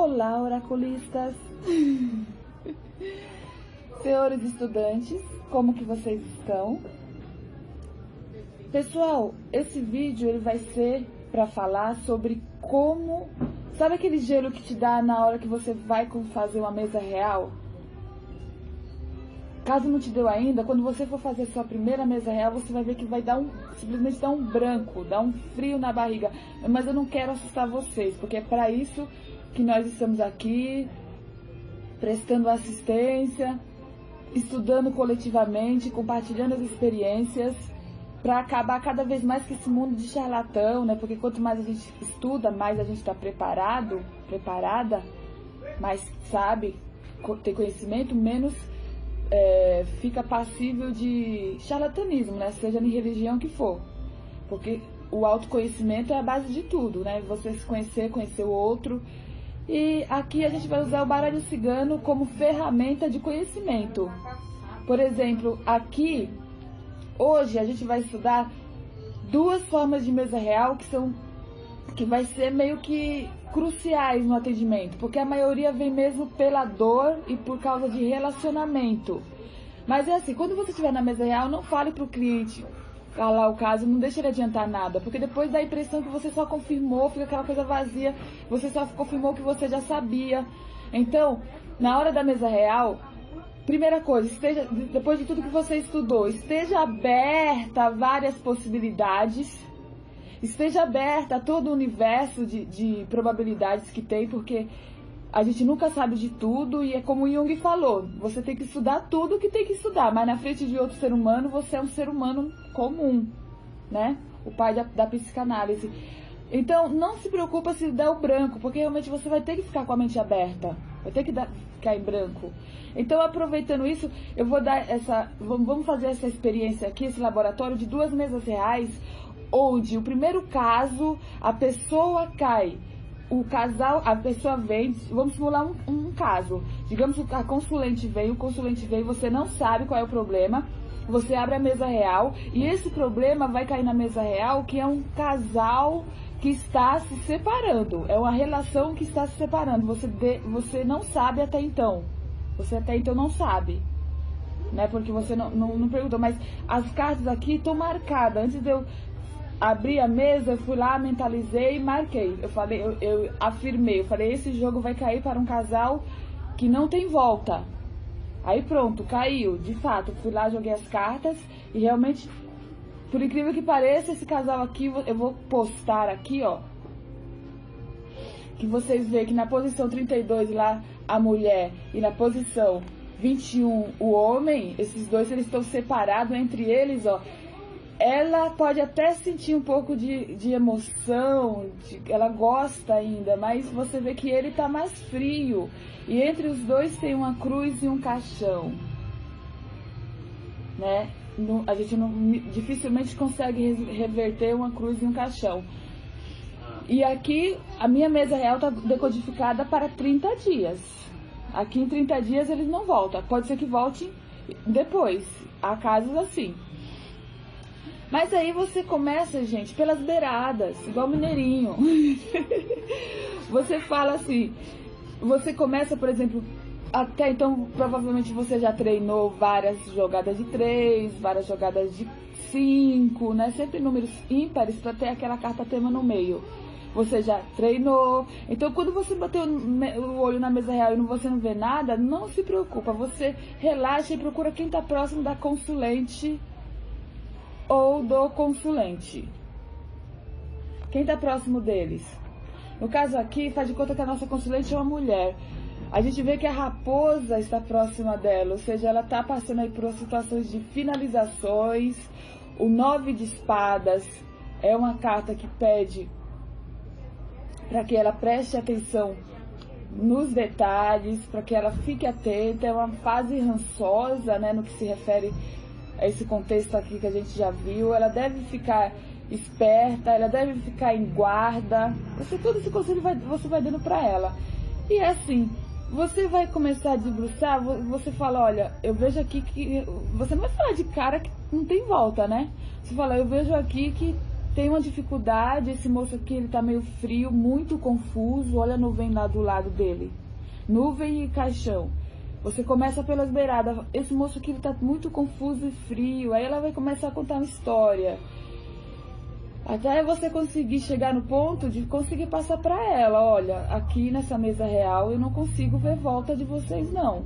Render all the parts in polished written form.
Olá, oraculistas! Senhores estudantes, como que vocês estão? Pessoal, esse vídeo ele vai ser para falar sobre como... Sabe aquele gelo que te dá na hora que você vai fazer uma mesa real? Caso não te deu ainda, quando você for fazer sua primeira mesa real, você vai ver que vai dar simplesmente dar um branco, dar um frio na barriga. Mas eu não quero assustar vocês, porque é para isso que nós estamos aqui, prestando assistência, estudando coletivamente, compartilhando as experiências, para acabar cada vez mais com esse mundo de charlatão, né? Porque quanto mais a gente estuda, mais a gente está preparada, mais sabe, tem conhecimento, menos fica passível de charlatanismo, né? Seja em religião que for. Porque o autoconhecimento é a base de tudo, né? Você se conhecer, conhecer o outro. E aqui a gente vai usar o baralho cigano como ferramenta de conhecimento. Por exemplo, aqui, hoje a gente vai estudar duas formas de mesa real que vai ser meio que cruciais no atendimento, porque a maioria vem mesmo pela dor e por causa de relacionamento. Mas é assim, quando você estiver na mesa real, não fale para o cliente falar o caso, não deixe ele adiantar nada, porque depois dá a impressão que você só confirmou, fica aquela coisa vazia, você só confirmou que você já sabia. Então, na hora da mesa real, primeira coisa, depois de tudo que você estudou, esteja aberta a várias possibilidades, esteja aberta a todo o universo de probabilidades que tem, porque a gente nunca sabe de tudo e é como o Jung falou, você tem que estudar tudo que tem que estudar, mas na frente de outro ser humano, você é um ser humano comum, né? O pai da psicanálise. Então, não se preocupa se der o branco, porque realmente você vai ter que ficar com a mente aberta, vai ter que ficar em branco. Então, aproveitando isso, eu vou dar vamos fazer essa experiência aqui, esse laboratório de duas mesas reais, onde o primeiro caso, a pessoa cai, o casal, a pessoa vem, vamos simular um caso, digamos que a consulente veio, você não sabe qual é o problema, você abre a mesa real e esse problema vai cair na mesa real, que é um casal que está se separando, é uma relação que está se separando, você não sabe até então, você até então não sabe, né, porque você não perguntou, mas as cartas aqui estão marcadas, antes de eu abri a mesa, eu fui lá, mentalizei e marquei. Eu falei, eu afirmei, eu falei, esse jogo vai cair para um casal que não tem volta. Aí pronto, caiu, de fato. Fui lá, joguei as cartas e realmente, por incrível que pareça, esse casal aqui, eu vou postar aqui, ó. Que vocês veem que na posição 32 lá, a mulher, e na posição 21, o homem, esses dois, eles estão separados entre eles, ó. Ela pode até sentir um pouco de emoção, ela gosta ainda, mas você vê que ele tá mais frio. E entre os dois tem uma cruz e um caixão, né? A gente dificilmente consegue reverter uma cruz e um caixão. E aqui a minha mesa real tá decodificada para 30 dias. Aqui em 30 dias eles não voltam, pode ser que voltem depois, há casos assim. Mas aí você começa, gente, pelas beiradas, igual mineirinho. Você fala assim, você começa, por exemplo, até então provavelmente você já treinou várias jogadas de 3, várias jogadas de 5, né? Sempre números ímpares para ter aquela carta tema no meio. Você já treinou. Então quando você bateu o olho na mesa real e você não vê nada, não se preocupa. Você relaxa e procura quem está próximo da consulente ou do consulente. Quem está próximo deles? No caso aqui, faz de conta que a nossa consulente é uma mulher. A gente vê que a raposa está próxima dela, ou seja, ela está passando aí por situações de finalizações. O 9 de espadas é uma carta que pede para que ela preste atenção nos detalhes, para que ela fique atenta. É uma fase rançosa, né, no que se refere a esse contexto aqui que a gente já viu. Ela deve ficar esperta, ela deve ficar em guarda. Todo esse conselho você vai dando para ela. E é assim, você vai começar a debruçar, você fala, olha, eu vejo aqui que... Você não vai falar de cara que não tem volta, né? Você fala, eu vejo aqui que tem uma dificuldade, esse moço aqui, ele tá meio frio, muito confuso, olha a nuvem lá do lado dele, nuvem e caixão. Você começa pelas beiradas, esse moço aqui, ele tá muito confuso e frio, aí ela vai começar a contar uma história, até você conseguir chegar no ponto de conseguir passar para ela, olha, aqui nessa mesa real eu não consigo ver volta de vocês não.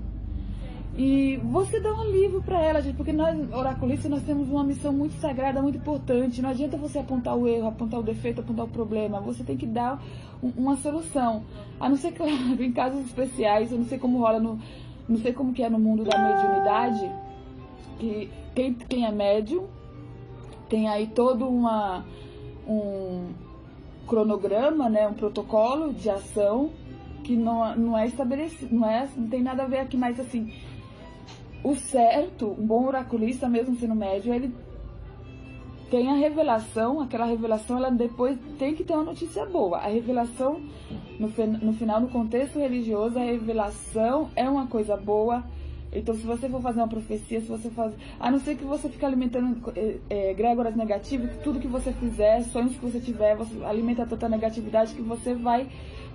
E você dá um alívio para ela, gente, porque nós, oraculistas, nós temos uma missão muito sagrada, muito importante. Não adianta você apontar o erro, apontar o defeito, apontar o problema. Você tem que dar uma solução. A não ser, claro, em casos especiais, eu não sei como rola não sei como que é no mundo da mediunidade, que quem é médium tem aí todo um cronograma, né, um protocolo de ação que não é estabelecido, não tem nada a ver aqui, mas assim, o certo, um bom oraculista, mesmo sendo médium, ele tem a revelação, aquela revelação, ela depois tem que ter uma notícia boa. A revelação, no final, no contexto religioso, a revelação é uma coisa boa. Então, se você for fazer uma profecia, se você faz, a não ser que você fique alimentando egrégoras negativas, tudo que você fizer, sonhos que você tiver, você alimenta tanta negatividade que você vai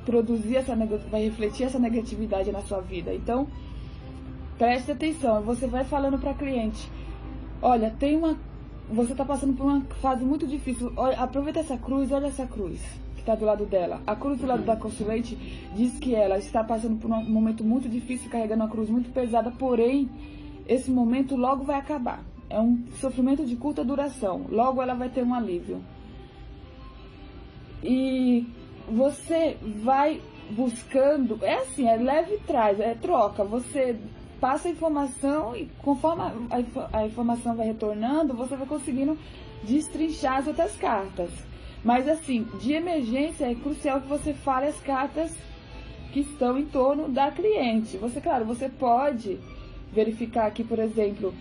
produzir vai refletir essa negatividade na sua vida. Então, preste atenção, você vai falando para a cliente, olha, você está passando por uma fase muito difícil, olha, aproveita essa cruz, olha essa cruz que está do lado dela. A cruz do lado da consulente diz que ela está passando por um momento muito difícil, carregando uma cruz muito pesada, porém, esse momento logo vai acabar. É um sofrimento de curta duração, logo ela vai ter um alívio. E você vai buscando, é assim, é leve e traz, é troca, você passa a informação e conforme a informação vai retornando, você vai conseguindo destrinchar as outras cartas. Mas assim, de emergência é crucial que você fale as cartas que estão em torno da cliente. Claro, você pode verificar aqui, por exemplo,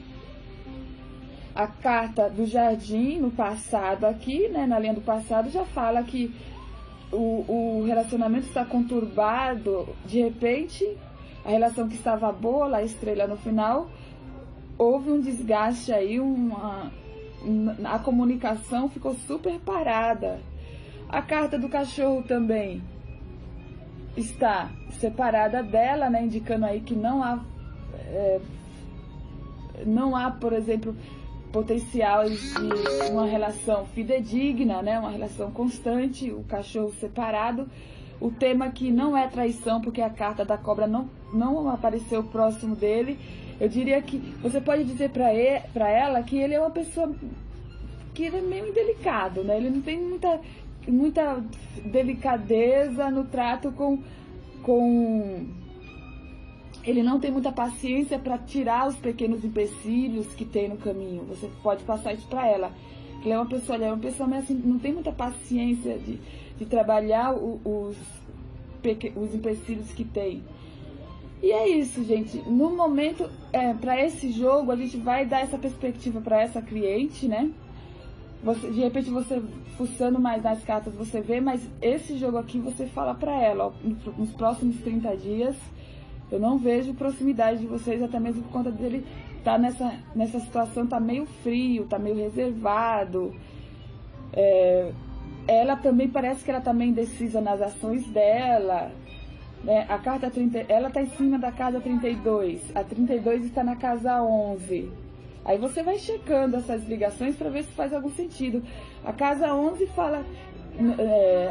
a carta do jardim no passado aqui, né, na linha do passado, já fala que o relacionamento está conturbado, de repente, a relação que estava boa, lá a estrela no final, houve um desgaste aí, a comunicação ficou super parada. A carta do cachorro também está separada dela, né, indicando aí que não há, por exemplo, potencial de uma relação fidedigna, né, uma relação constante, o cachorro separado. O tema aqui não é traição, porque a carta da cobra não apareceu próximo dele. Eu diria que você pode dizer para ela que ele é uma pessoa que ele é meio indelicado, né? Ele não tem muita delicadeza no trato com... Ele não tem muita paciência para tirar os pequenos empecilhos que tem no caminho. Você pode passar isso para ela. Ele é uma pessoa meio assim, não tem muita paciência de trabalhar os empecilhos que tem. E é isso, gente. No momento, para esse jogo, a gente vai dar essa perspectiva para essa cliente, né? De repente, você fuçando mais nas cartas, você vê, mas esse jogo aqui, você fala para ela, ó, nos próximos 30 dias, eu não vejo proximidade de vocês, até mesmo por conta dele tá nessa situação, tá meio frio, tá meio reservado. Ela também parece que ela tá meio indecisa nas ações dela, né? A carta 30, ela tá em cima da casa 32, a 32 está na casa 11. Aí você vai checando essas ligações para ver se faz algum sentido. A casa 11 fala...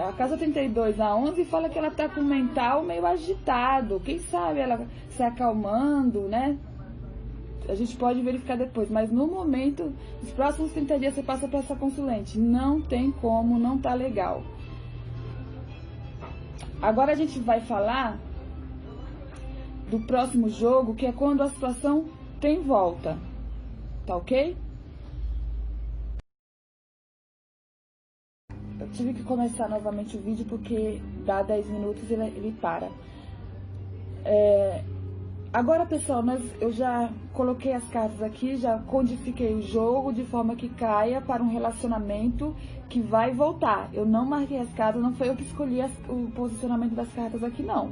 a casa 32, a 11, fala que ela tá com o mental meio agitado. Quem sabe ela se acalmando, né? A gente pode verificar depois. Mas no momento, nos próximos 30 dias, você passa para essa consulente. Não tem como, não tá legal. Agora a gente vai falar do próximo jogo, que é quando a situação tem volta. Tá ok? Eu tive que começar novamente o vídeo porque dá 10 minutos e ele para. Agora, pessoal, eu já coloquei as cartas aqui, já codifiquei o jogo de forma que caia para um relacionamento que vai voltar. Eu não marquei as cartas, não foi eu que escolhi o posicionamento das cartas aqui, não.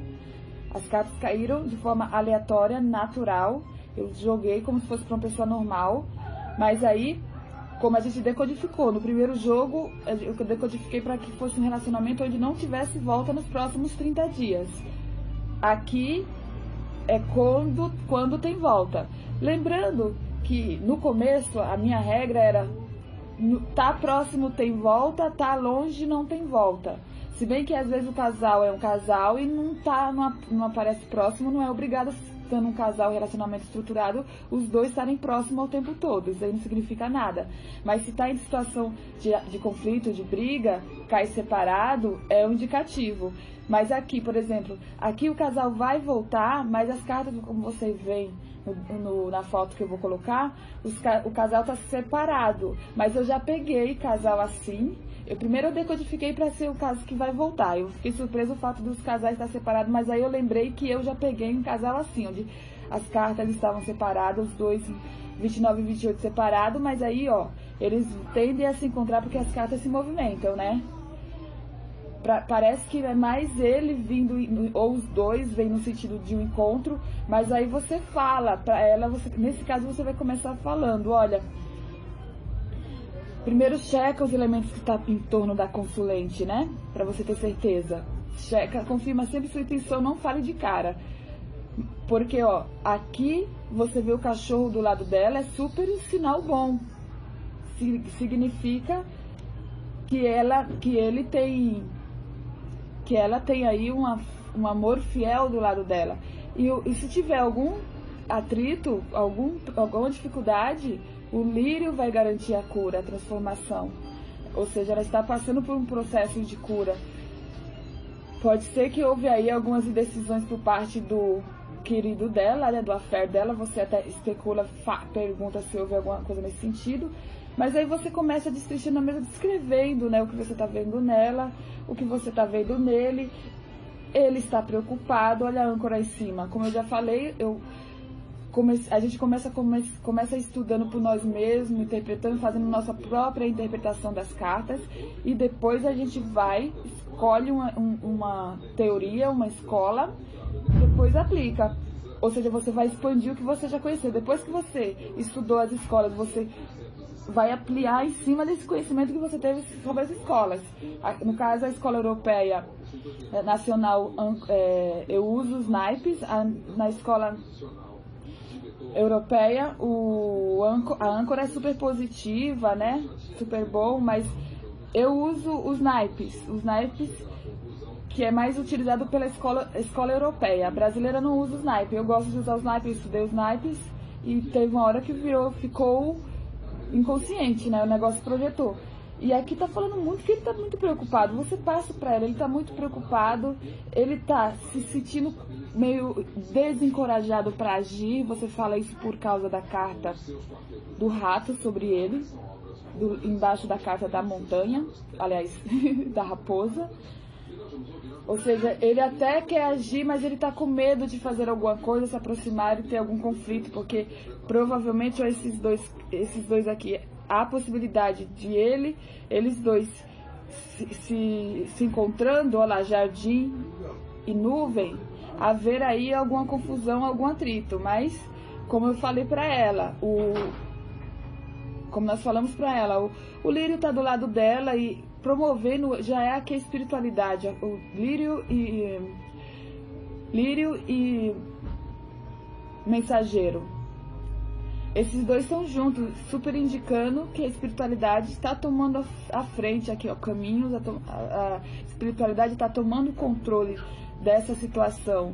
As cartas caíram de forma aleatória, natural. Eu joguei como se fosse para uma pessoa normal, mas aí como a gente decodificou. No primeiro jogo, eu decodifiquei para que fosse um relacionamento onde não tivesse volta nos próximos 30 dias. Aqui é quando tem volta. Lembrando que no começo a minha regra era tá próximo tem volta, tá longe não tem volta. Se bem que às vezes o casal é um casal e não aparece próximo, não é obrigado, estando um casal, relacionamento estruturado, os dois estarem próximos ao tempo todo. Isso aí não significa nada. Mas se está em situação de conflito, de briga, cai separado, é um indicativo. Mas aqui, por exemplo, aqui o casal vai voltar, mas as cartas, como vocês veem na foto que eu vou colocar, o casal está separado. Mas eu já peguei casal assim. Primeiro eu decodifiquei para ser o caso que vai voltar. Eu fiquei surpresa o fato dos casais estar separados, mas aí eu lembrei que eu já peguei um casal assim, onde as cartas estavam separadas, os dois 29 e 28 separados, mas aí, ó, eles tendem a se encontrar porque as cartas se movimentam, né? Parece que é mais ele vindo, ou os dois vêm no sentido de um encontro, mas aí você fala para ela, nesse caso você vai começar falando, olha, primeiro checa os elementos que estão em torno da consulente, né? Para você ter certeza. Checa, confirma sempre sua intenção, não fale de cara. Porque, ó, aqui você vê o cachorro do lado dela, é super um sinal bom. Significa que ela tem aí um amor fiel do lado dela. E se tiver algum atrito, alguma dificuldade, o lírio vai garantir a cura, a transformação. Ou seja, ela está passando por um processo de cura. Pode ser que houve aí algumas indecisões por parte do querido dela, né, do affair dela. Você até especula, pergunta se houve alguma coisa nesse sentido. Mas aí você começa a destrinchar na mesa, descrevendo, né, o que você está vendo nela, o que você está vendo nele. Ele está preocupado, olha a âncora em cima. Como eu já falei, a gente começa estudando por nós mesmos, interpretando, fazendo nossa própria interpretação das cartas, e depois a gente escolhe uma teoria, uma escola, depois aplica. Ou seja, você vai expandir o que você já conheceu. Depois que você estudou as escolas, você vai ampliar em cima desse conhecimento que você teve sobre as escolas. No caso, a escola europeia nacional, eu uso os naipes. Na escola europeia, a âncora é super positiva, né? Super bom, mas eu uso os naipes. Os naipes que é mais utilizado pela escola europeia. A brasileira não usa os naipes. Eu gosto de usar os naipes, eu estudei os naipes e teve uma hora que ficou inconsciente, né? O negócio projetou. E aqui tá falando muito que ele tá muito preocupado. Você passa pra ele tá muito preocupado, ele tá se sentindo meio desencorajado para agir. Você fala isso por causa da carta do rato sobre ele, embaixo da carta da montanha, aliás, da raposa. Ou seja, ele até quer agir, mas ele tá com medo de fazer alguma coisa, se aproximar e ter algum conflito, porque provavelmente esses dois aqui, há a possibilidade de eles dois se encontrando, olha lá, jardim e nuvem, haver aí alguma confusão, algum atrito. Mas, como eu falei pra ela, como nós falamos pra ela, o lírio tá do lado dela e promovendo, já é aqui a espiritualidade, o lírio e mensageiro. Esses dois estão juntos, super indicando que a espiritualidade está tomando a frente aqui, ó, caminhos, a espiritualidade está tomando controle dessa situação.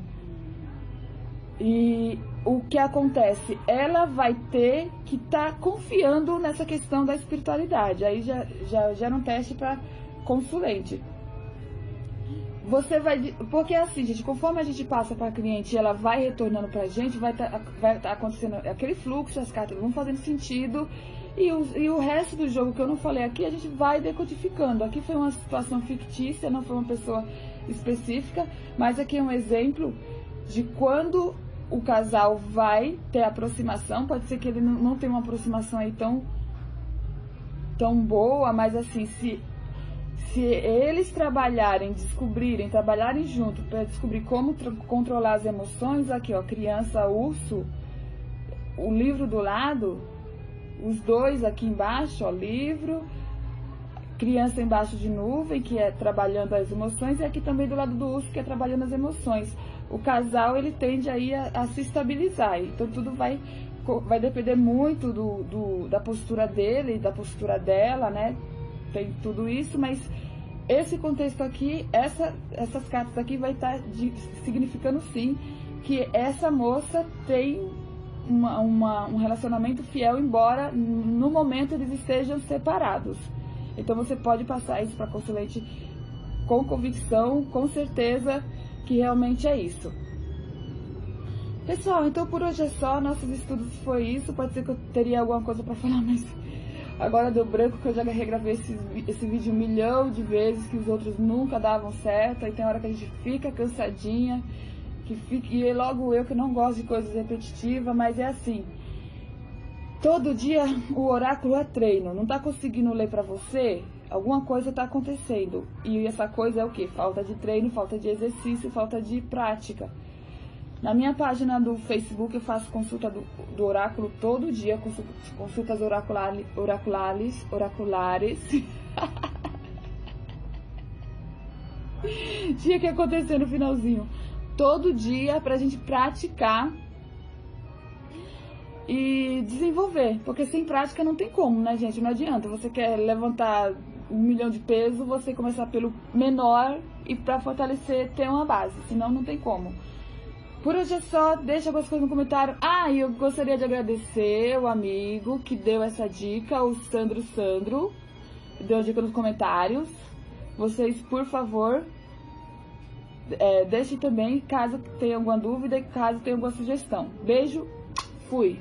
E o que acontece? Ela vai ter que estar confiando nessa questão da espiritualidade. Aí já gera um teste para consulente. Você vai... Porque assim, gente, conforme a gente passa para a cliente, ela vai retornando para a gente, vai tá acontecendo aquele fluxo, as cartas vão fazendo sentido. E o resto do jogo que eu não falei aqui, a gente vai decodificando. Aqui foi uma situação fictícia, não foi uma pessoa específica, mas aqui é um exemplo de quando o casal vai ter aproximação. Pode ser que ele não tenha uma aproximação aí tão boa, mas assim, se eles trabalharem junto para descobrir como controlar as emoções, aqui ó, criança, urso, o livro do lado, os dois aqui embaixo, ó, livro, criança embaixo de nuvem, que é trabalhando as emoções, e aqui também do lado do urso, que é trabalhando as emoções. O casal, ele tende aí a se estabilizar, então tudo vai depender muito da postura dele e da postura dela, né? Tem tudo isso, mas esse contexto aqui, essas cartas aqui vai estar significando sim que essa moça tem um relacionamento fiel, embora no momento eles estejam separados. Então você pode passar isso para a consulente com convicção, com certeza que realmente é isso. Pessoal, então por hoje é só, nossos estudos foi isso. Pode ser que eu teria alguma coisa para falar, mas agora deu branco, que eu já regravei esse vídeo 1 milhão de vezes, que os outros nunca davam certo. Aí tem hora que a gente fica cansadinha, e logo eu que não gosto de coisas repetitivas, mas é assim. Todo dia o oráculo é treino. Não tá conseguindo ler pra você? Alguma coisa tá acontecendo. E essa coisa é o quê? Falta de treino, falta de exercício, falta de prática. Na minha página do Facebook eu faço consulta do oráculo todo dia, consultas oraculares. Tinha que acontecer no finalzinho. Todo dia pra gente praticar e desenvolver, porque sem prática não tem como, né, gente? Não adianta. Você quer levantar 1 milhão de peso, você começar pelo menor e para fortalecer ter uma base, senão não tem como. Por hoje é só, deixa algumas coisas no comentário. Ah, e eu gostaria de agradecer o amigo que deu essa dica, o Sandro, deu a dica nos comentários. Vocês, por favor, deixem também, caso tenha alguma dúvida e caso tenha alguma sugestão. Beijo, fui!